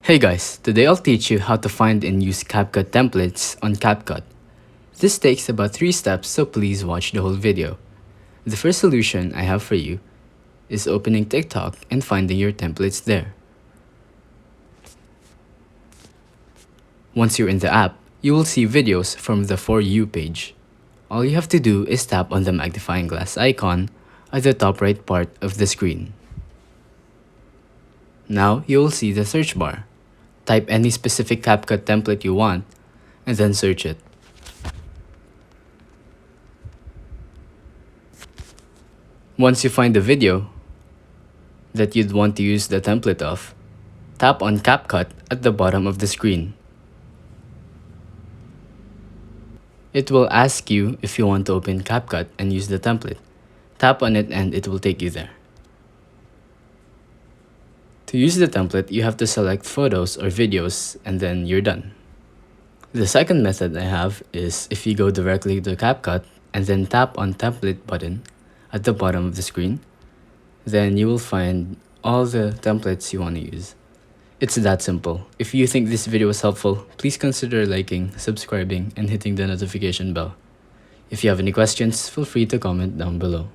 Hey guys, today I'll teach you how to find and use CapCut templates on CapCut. This takes about 3 steps, so please watch the whole video. The first solution I have for you is opening TikTok and finding your templates there. Once you're in the app, you will see videos from the For You page. All you have to do is tap on the magnifying glass icon at the top right part of the screen. Now you will see the search bar. Type any specific CapCut template you want and then search it. Once you find the video that you'd want to use the template of, tap on CapCut at the bottom of the screen. It will ask you if you want to open CapCut and use the template. Tap on it and it will take you there. To use the template, you have to select photos or videos and then you're done. The second method I have is if you go directly to CapCut and then tap on template button at the bottom of the screen, then you will find all the templates you want to use. It's that simple. If you think this video was helpful, please consider liking, subscribing, and hitting the notification bell. If you have any questions, feel free to comment down below.